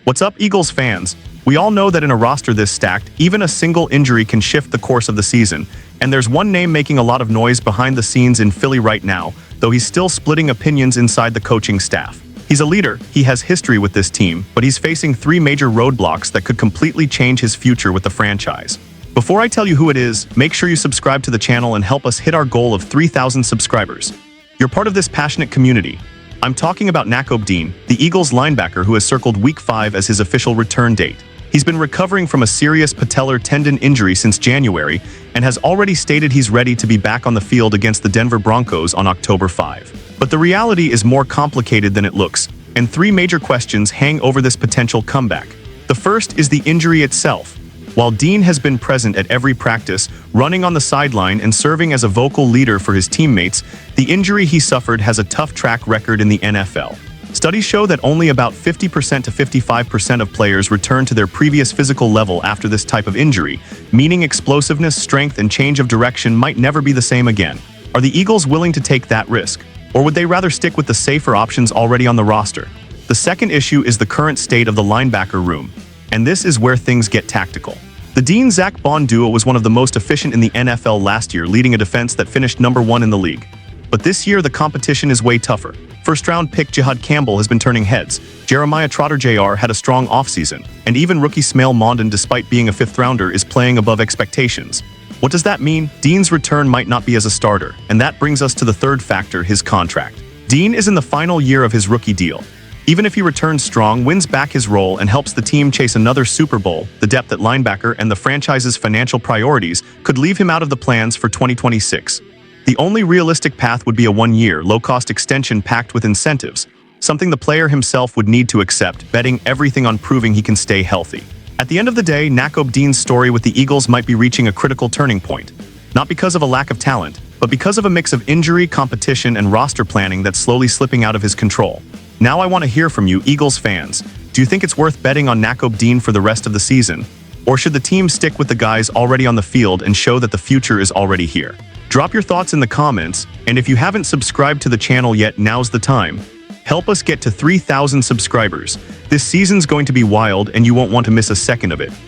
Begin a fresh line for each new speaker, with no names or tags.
What's up, Eagles fans? We all know that in a roster this stacked, even a single injury can shift the course of the season, and there's one name making a lot of noise behind the scenes in Philly right now, though he's still splitting opinions inside the coaching staff. He's a leader, he has history with this team, but he's facing three major roadblocks that could completely change his future with the franchise. Before I tell you who it is, make sure you subscribe to the channel and help us hit our goal of 3,000 subscribers. You're part of this passionate community. I'm talking about Nakobe Dean, the Eagles linebacker who has circled Week 5 as his official return date. He's been recovering from a serious patellar tendon injury since January and has already stated he's ready to be back on the field against the Denver Broncos on October 5. But the reality is more complicated than it looks, and three major questions hang over this potential comeback. The first is the injury itself. While Dean has been present at every practice, running on the sideline and serving as a vocal leader for his teammates, the injury he suffered has a tough track record in the NFL. Studies show that only about 50% to 55% of players return to their previous physical level after this type of injury, meaning explosiveness, strength, and change of direction might never be the same again. Are the Eagles willing to take that risk? Or would they rather stick with the safer options already on the roster? The second issue is the current state of the linebacker room. And this is where things get tactical. The Dean-Zach Bond duo was one of the most efficient in the NFL last year, leading a defense that finished #1 in the league. But this year, the competition is way tougher. First-round pick Jihad Campbell has been turning heads, Jeremiah Trotter Jr. had a strong offseason, and even rookie Smail Mondon, despite being a fifth-rounder, is playing above expectations. What does that mean? Dean's return might not be as a starter, and that brings us to the third factor, his contract. Dean is in the final year of his rookie deal. Even if he returns strong, wins back his role, and helps the team chase another Super Bowl, the depth at linebacker and the franchise's financial priorities could leave him out of the plans for 2026. The only realistic path would be a one-year, low-cost extension packed with incentives, something the player himself would need to accept, betting everything on proving he can stay healthy. At the end of the day, Nakobe Dean's story with the Eagles might be reaching a critical turning point, not because of a lack of talent, but because of a mix of injury, competition, and roster planning that's slowly slipping out of his control. Now I want to hear from you, Eagles fans. Do you think it's worth betting on Nakobe Dean for the rest of the season? Or should the team stick with the guys already on the field and show that the future is already here? Drop your thoughts in the comments, and if you haven't subscribed to the channel yet, now's the time. Help us get to 3,000 subscribers. This season's going to be wild, and you won't want to miss a second of it.